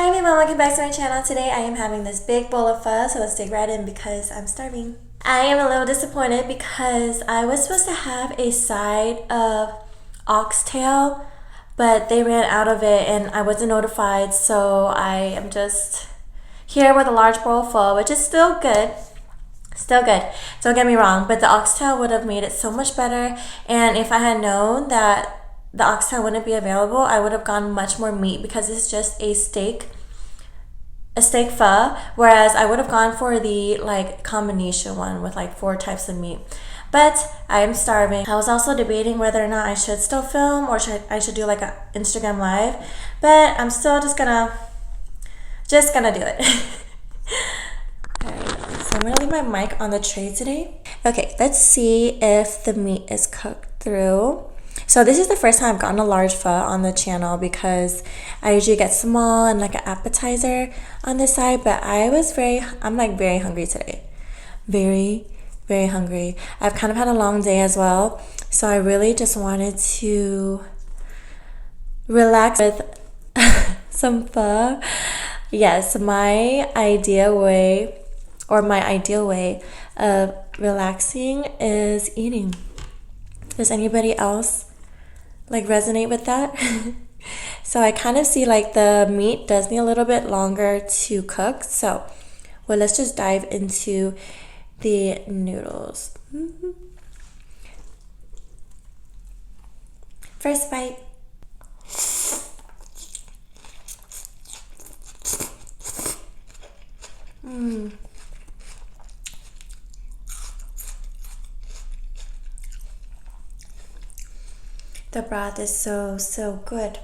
Hi everyone, welcome back to my channel. Today I am having this big bowl of pho, so let's dig right in because I'm starving. I am a little disappointed because I was supposed to have a side of oxtail, but they ran out of it and I wasn't notified, so I am just here with a large bowl of pho, which is still good. Still good. Don't get me wrong, but the oxtail would have made it so much better, and if I had known that the oxtail wouldn't be available, I would have gone much more meat because it's just a steak pho, whereas I would have gone for the combination one with like 4 types of meat. But I am starving. I was also debating whether or not I should still film or I should do like an Instagram live, but I'm still just gonna do it. Alright, so I'm gonna leave my mic on the tray today. Okay, let's see if the meat is cooked through. So this is the first time I've gotten a large pho on the channel because I usually get small and like an appetizer on this side, but I'm very hungry today. Very, very hungry. I've kind of had a long day as well, so I really just wanted to relax with some pho. Yes, my ideal way of relaxing is eating. Does anybody else resonate with that? So I kind of see the meat does need a little bit longer to cook. So, well, let's just dive into the noodles. First bite. The broth is so good.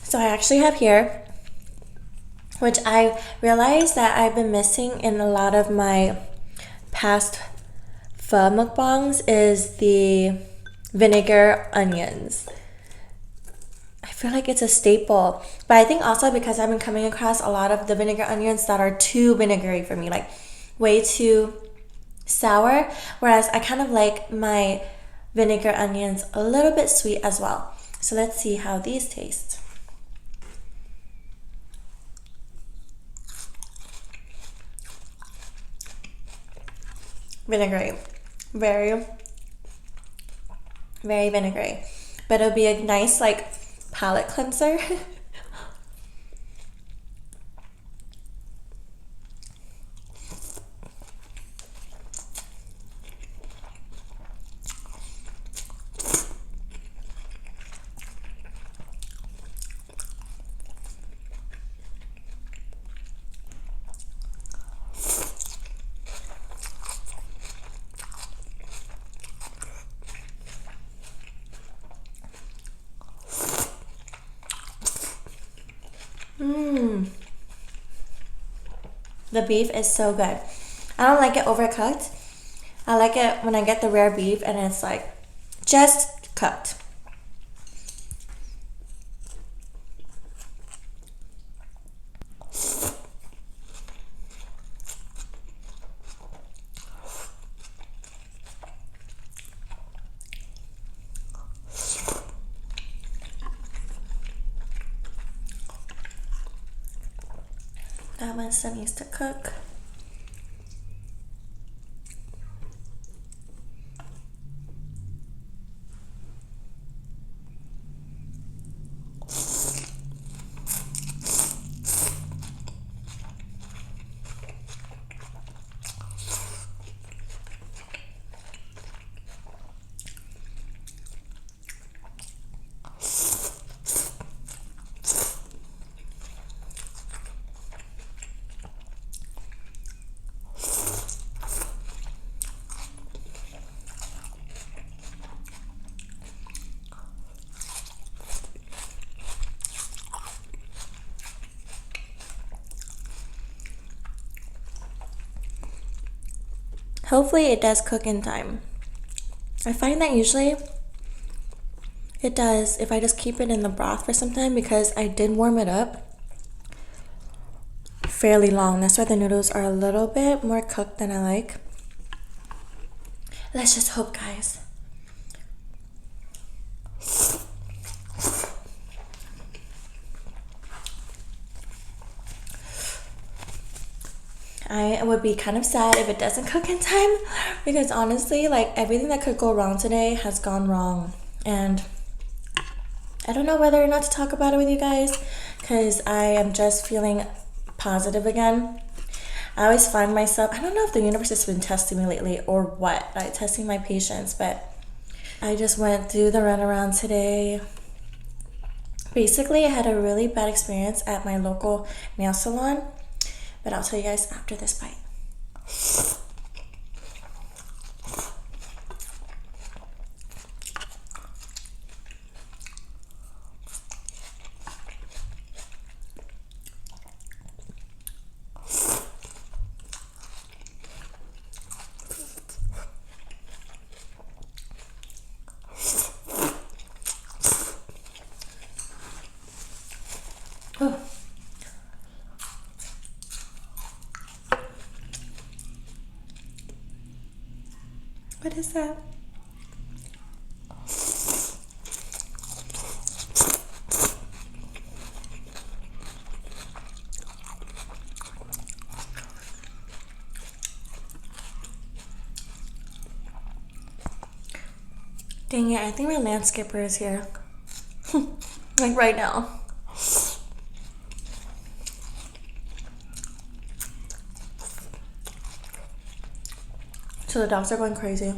So I actually have here, which I realized that I've been missing in a lot of my past pho mukbangs, is the vinegar onions. I feel like it's a staple, but I think also because I've been coming across a lot of the vinegar onions that are too vinegary for me, like way too sour, whereas I kind of like my vinegar onions a little bit sweet as well. So let's see how these taste. Vinegary. Very, very vinegary. But it'll be a nice palate cleanser. The beef is so good. I don't like it overcooked. I like it when I get the rare beef and it's just cooked. That one still needs to cook. Hopefully it does cook in time. I find that usually It does if I just keep it in the broth for some time, because I did warm it up fairly long. That's why the noodles are a little bit more cooked than I like. Let's just hope, guys. I would be kind of sad if it doesn't cook in time, because honestly, like, everything that could go wrong today has gone wrong, and I don't know whether or not to talk about it with you guys, because I am just feeling positive again. I always find myself, I don't know if the universe has been testing me lately or what, like testing my patience, but I just went through the runaround today. Basically, I had a really bad experience at my local nail salon, but I'll tell you guys after this bite. Oh. What is that? Dang it, I think my landscaper is here. Like right now. So the dogs are going crazy.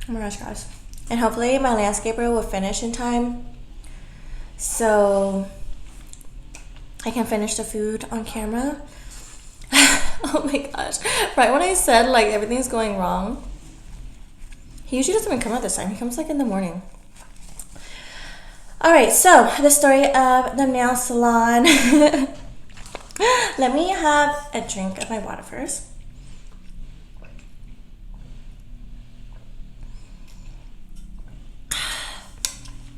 Oh my gosh, guys. And hopefully my landscaper will finish in time, so I can finish the food on camera. Oh my gosh. Right when I said like everything's going wrong, he usually doesn't even come out this time. He comes like in the morning. Alright, so the story of the nail salon. Let me have a drink of my water first.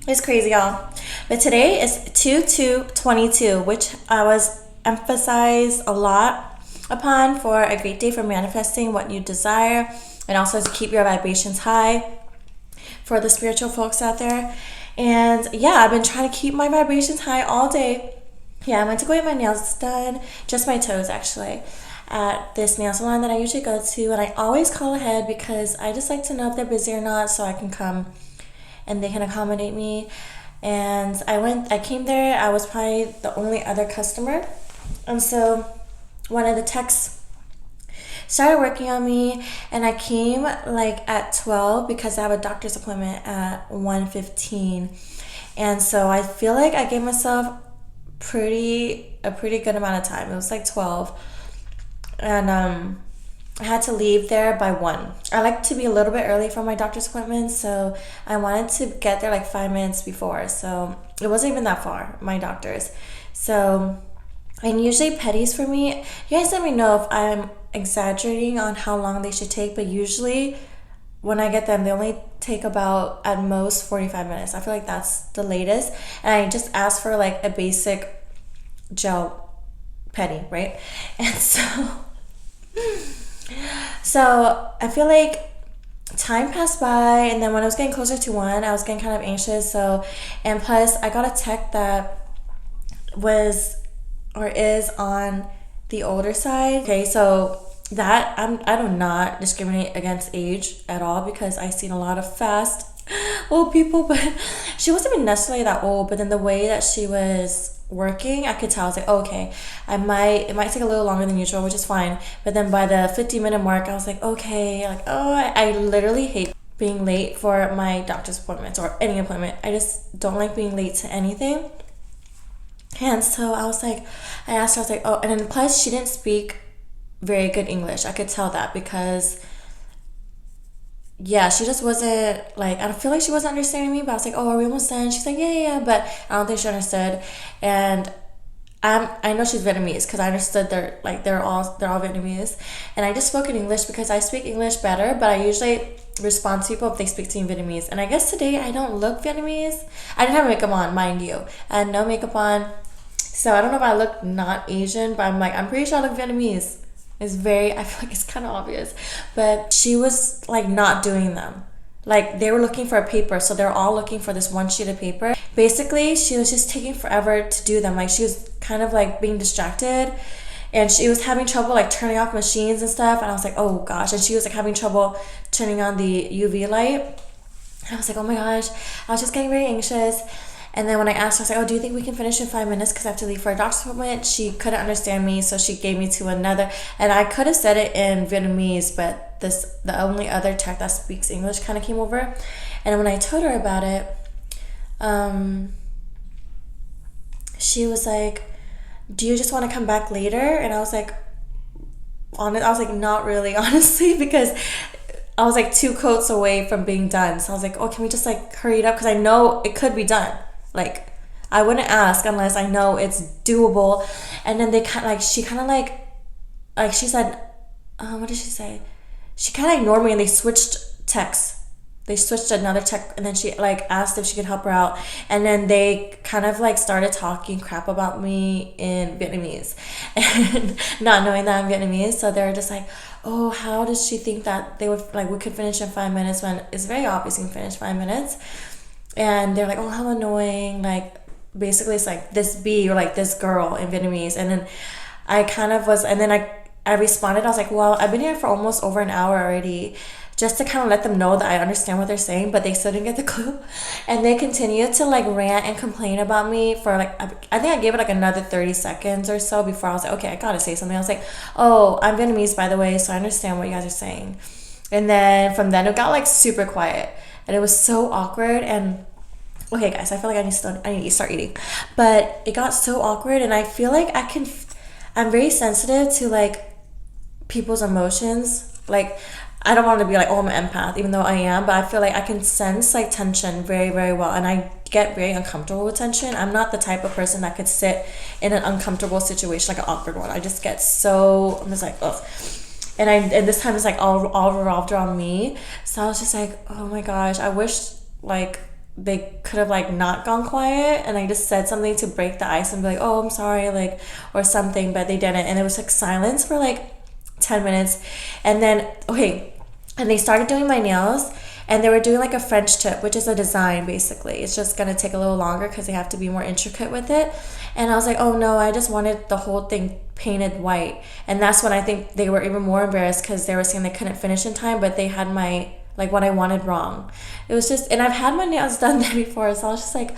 It's crazy, y'all. But today is 2/2/22, which I was emphasized a lot upon for a great day for manifesting what you desire, and also to keep your vibrations high for the spiritual folks out there. And yeah, I've been trying to keep my vibrations high all day. Yeah, I went to go get my nails done, just my toes actually, at this nail salon that I usually go to, and I always call ahead because I just like to know if they're busy or not so I can come and they can accommodate me. And I came there, I was probably the only other customer, and so one of the techs started working on me, and I came like at 12 because I have a doctor's appointment at 1:15, and so I feel like I gave myself a pretty good amount of time. It was like 12, and I had to leave there by 1. I like to be a little bit early for my doctor's appointment, so I wanted to get there like 5 minutes before. So it wasn't even that far, my doctor's. So, and usually pedis for me, you guys let me know if I'm exaggerating on how long they should take, but usually when I get them, they only take about at most 45 minutes. I feel like that's the latest. And I just asked for like a basic gel pedi, right? And so I feel like time passed by, and then when I was getting closer to 1, I was getting kind of anxious. So, and plus I got a tech that was or is on the older side. Okay, so I do not discriminate against age at all, because I've seen a lot of fast old people, but she wasn't even necessarily that old. But then the way that she was working, I could tell. I was like, oh, okay, it might take a little longer than usual, which is fine. But then by the 50-minute mark, I was like, okay, like, oh, I literally hate being late for my doctor's appointments or any appointment. I just don't like being late to anything. And so I was like, I asked her, I was like, oh, and then plus she didn't speak very good English. I could tell that, because yeah, she just wasn't like, I feel like she wasn't understanding me. But I was like, oh, are we almost done? She's like, yeah, but I don't think she understood. And I know she's Vietnamese, because I understood they're all Vietnamese, and I just spoke in English because I speak English better. But I usually respond to people if they speak to me in Vietnamese. And I guess today I don't look Vietnamese. I didn't have makeup on, mind you. I had no makeup on, so I don't know if I look not Asian, but I'm pretty sure I look Vietnamese. I feel like it's kind of obvious. But she was like not doing them. Like, they were looking for a paper, so they're all looking for this one sheet of paper. Basically, she was just taking forever to do them. Like, she was kind of like being distracted, and she was having trouble like turning off machines and stuff. And I was like, oh gosh. And she was like having trouble turning on the UV light. And I was like, oh my gosh. I was just getting very anxious. And then when I asked her, I was like, oh, do you think we can finish in 5 minutes, because I have to leave for a doctor's appointment? She couldn't understand me, so she gave me to another. And I could have said it in Vietnamese, but the only other tech that speaks English kind of came over. And when I told her about it, she was like, do you just want to come back later? And I was like, not really, honestly, because I was like 2 coats away from being done. So I was like, oh, can we just like hurry it up? Because I know it could be done. Like, I wouldn't ask unless I know it's doable. And then she said, what did she say? She kind of ignored me, and they switched texts. They switched another tech, and then she like asked if she could help her out. And then they kind of like started talking crap about me in Vietnamese, and not knowing that I'm Vietnamese. So they were just like, oh, how does she think that we could finish in 5 minutes, when it's very obvious you can finish 5 minutes? And they're like, oh, how annoying. Like, basically it's like this bee, or like this girl in Vietnamese. And then I kind of was, and then I responded. I was like, well, I've been here for almost over an hour already, just to kind of let them know that I understand what they're saying. But they still didn't get the clue. And they continued to like rant and complain about me for like, I think I gave it like another 30 seconds or so before I was like, okay, I gotta say something. I was like, oh, I'm Vietnamese, by the way, so I understand what you guys are saying. And then from then it got like super quiet, and it was so awkward. And okay, guys, I feel like I need to start eating. But it got so awkward, and I feel like I'm very sensitive to like people's emotions. Like, I don't want to be like, oh, I'm an empath, even though I am, but I feel like I can sense like tension very, very well, and I get very uncomfortable with tension. I'm not the type of person that could sit in an uncomfortable situation, like an awkward one. I just get so, I'm just like, ugh. And this time it's like all revolved around me. So I was just like, oh my gosh, I wish like they could have like not gone quiet, and I just said something to break the ice and be like, oh, I'm sorry, like, or something. But they didn't, and it was like silence for like 10 minutes. And then and they started doing my nails, and they were doing like a French tip, which is a design. Basically, it's just gonna take a little longer because they have to be more intricate with it. And I was like, oh no, I just wanted the whole thing painted white. And that's when I think they were even more embarrassed, because they were saying they couldn't finish in time, but they had my like what I wanted wrong. It was just, and I've had my nails done there before, so I was just like,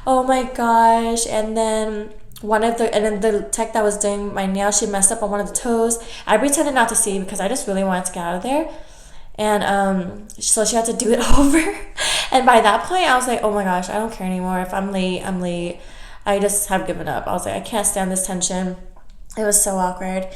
oh my gosh. And then the tech that was doing my nails, she messed up on one of the toes. I pretended not to see, because I just really wanted to get out of there. And so she had to do it over. And by that point I was like, oh my gosh, I don't care anymore. If I'm late, I'm late. I just have given up. I was like, I can't stand this tension. It was so awkward.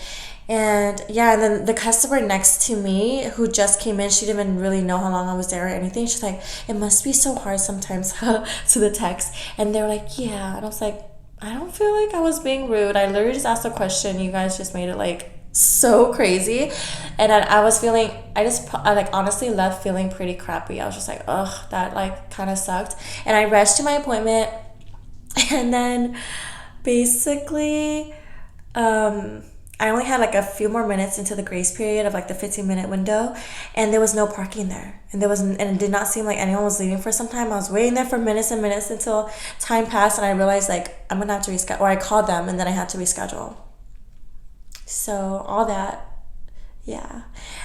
And yeah, and then the customer next to me who just came in, she didn't even really know how long I was there or anything. She's like, it must be so hard sometimes to the text. And they were like, yeah. And I was like, I don't feel like I was being rude. I literally just asked a question. You guys just made it like so crazy. And I like honestly left feeling pretty crappy. I was just like, ugh, that like kind of sucked. And I rushed to my appointment. And then basically, I only had like a few more minutes into the grace period of like the 15-minute window, and there was no parking there, and it did not seem like anyone was leaving for some time. I was waiting there for minutes and minutes until time passed, and I realized like I'm gonna have to reschedule, or I called them and then I had to reschedule. So all that, Yeah.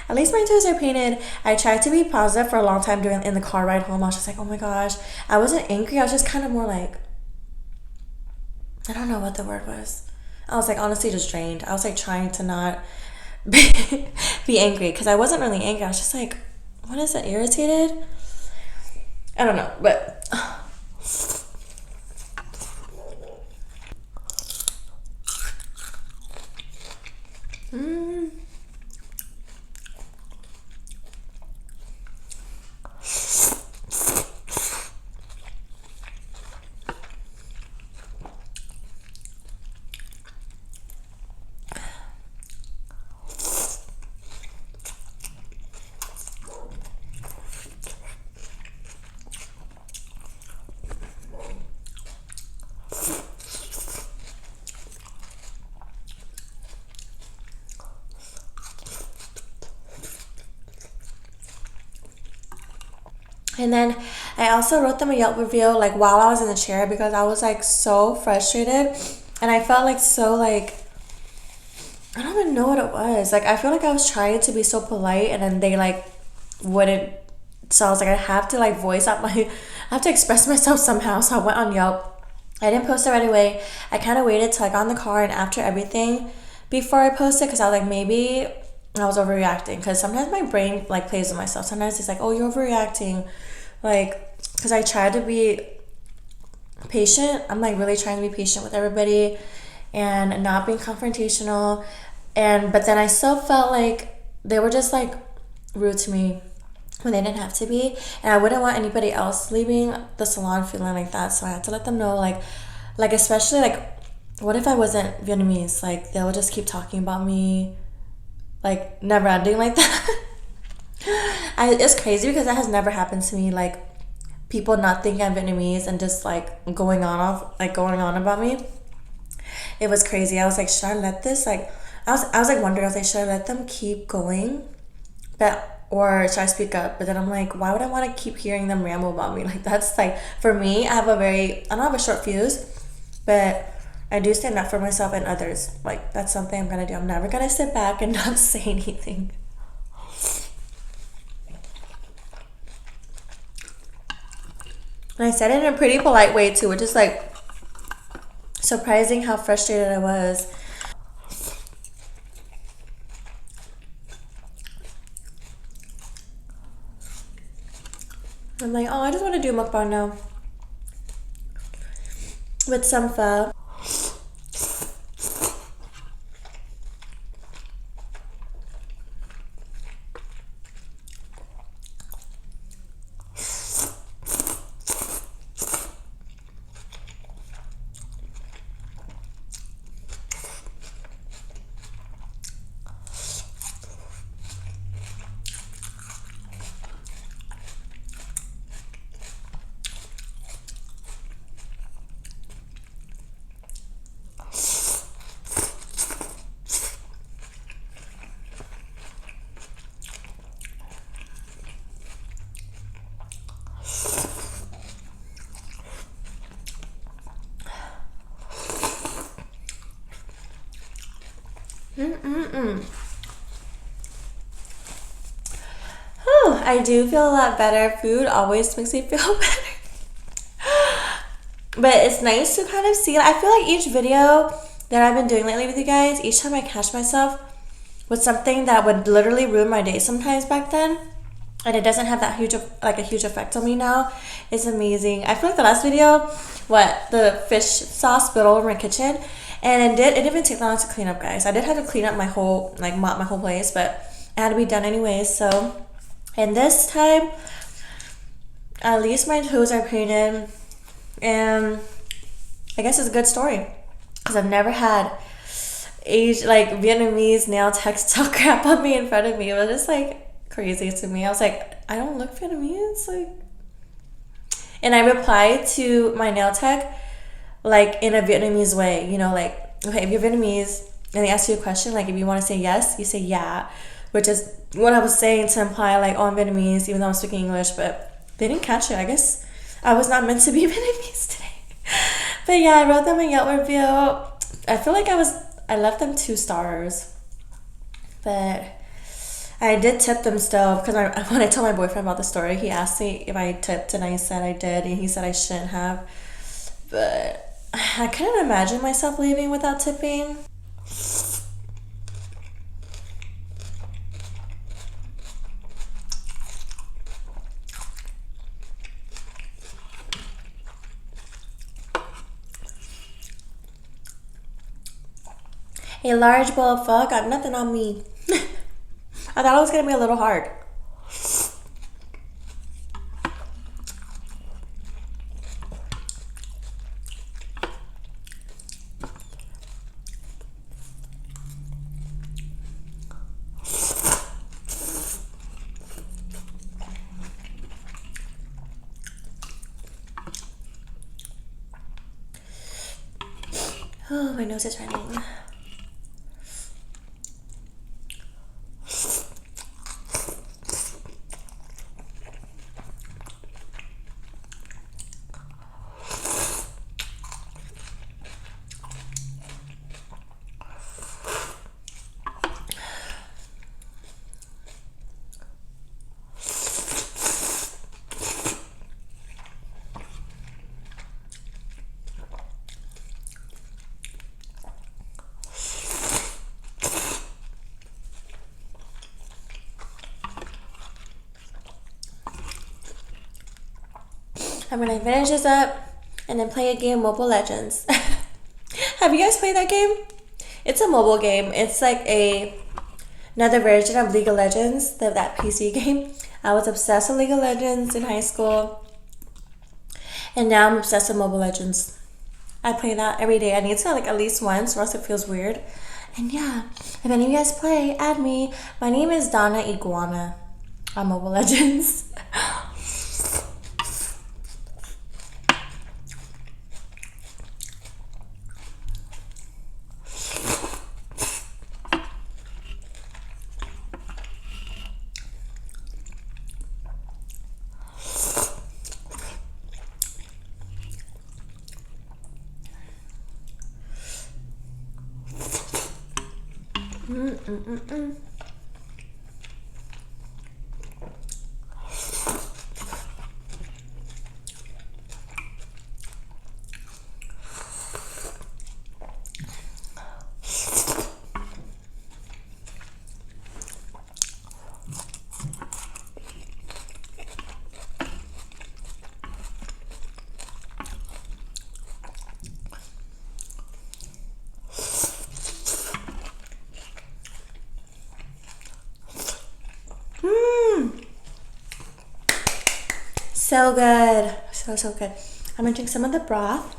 At least my toes are painted. I tried to be positive for a long time during in the car ride home. I was just like, oh my gosh. I wasn't angry. I was just kind of more like, I don't know what the word was. I was like honestly just drained. I was like trying to not be angry because I wasn't really angry. I was just like, what is it? Irritated? I don't know, but and then I also wrote them a Yelp review like while I was in the chair because I was like so frustrated and I felt like so like I don't even know what it was. Like I feel like I was trying to be so polite and then they like wouldn't, so I was like I have to like voice out my I have to express myself somehow. So I went on Yelp. I didn't post it right away. I kind of waited till I got in the car and after everything before I posted because I was like maybe I was overreacting because sometimes my brain like plays with myself. Sometimes it's like, oh, you're overreacting, like because I try to be patient. I'm like really trying to be patient with everybody and not being confrontational. And but then I still felt like they were just like rude to me when they didn't have to be. And I wouldn't want anybody else leaving the salon feeling like that. So I had to let them know like especially like what if I wasn't Vietnamese? Like they would just keep talking about me like never ending like that. It's crazy because that has never happened to me. Like people not thinking I'm Vietnamese and just like going on about me. It was crazy. I was like, should I let this like I was like wondering, I was like, should I let them keep going? But or should I speak up? But then I'm like, why would I want to keep hearing them ramble about me? Like that's like for me, I don't have a short fuse, but I do stand up for myself and others. Like that's something I'm gonna do. I'm never gonna sit back and not say anything. And I said it in a pretty polite way too, which is like surprising how frustrated I was. I'm like, oh, I just want to do mukbang now with some pho. Oh, I do feel a lot better. Food always makes me feel better. But it's nice to kind of see. I feel like each video that I've been doing lately with you guys, each time I catch myself with something that would literally ruin my day sometimes back then, and it doesn't have that huge a huge effect on me now. It's amazing. I feel like the last video, the fish sauce spilled all over my kitchen, and it didn't even take long to clean up, guys. I did have to clean up mop my whole place, but it had to be done anyways. So, and this time, at least my toes are painted, and I guess it's a good story because I've never had Vietnamese nail techs talk crap on me in front of me. It was just like crazy to me. I was like, I don't look Vietnamese, like. And I replied to my nail tech like in a Vietnamese way, like, okay, if you're Vietnamese and they ask you a question, like if you want to say yes, you say yeah, which is what I was saying to imply like, oh, I'm Vietnamese, even though I'm speaking English, but they didn't catch it. I guess I was not meant to be Vietnamese today. But yeah, I wrote them a Yelp review. I feel like I left them 2 stars, but I did tip them still because when I told my boyfriend about the story, he asked me if I tipped, and I said I did, and he said I shouldn't have. But I couldn't imagine myself leaving without tipping. A large bowl of pho got nothing on me. I thought it was gonna be a little hard. Oh, my nose is running. I'm gonna finish this up and then play a game, Mobile Legends. Have you guys played that game? It's a mobile game. It's like another version of League of Legends, that PC game. I was obsessed with League of Legends in high school, and now I'm obsessed with Mobile Legends. I play that every day. I need to like at least once, or else it feels weird. And yeah, if any of you guys play, add me. My name is Donna Iguana on Mobile Legends. So good. So good. I'm gonna drink some of the broth.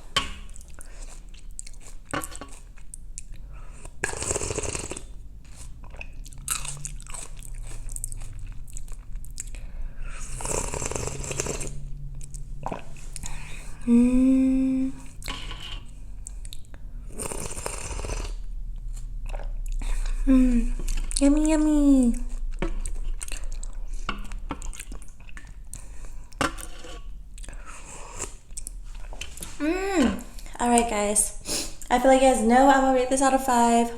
Yummy, yummy. Alright guys, I feel like you guys know I'm gonna rate this out of 5.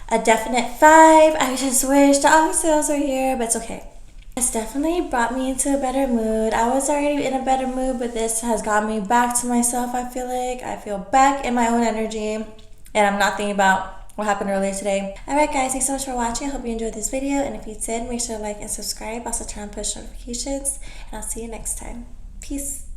A definite 5. I just wish the oxtails were here, but it's okay. It's definitely brought me into a better mood. I was already in a better mood, but this has got me back to myself. I feel like I feel back in my own energy, and I'm not thinking about what happened earlier today. Alright guys, thanks so much for watching. I hope you enjoyed this video, and if you did, make sure to like and subscribe. Also turn on push notifications, and I'll see you next time. Peace.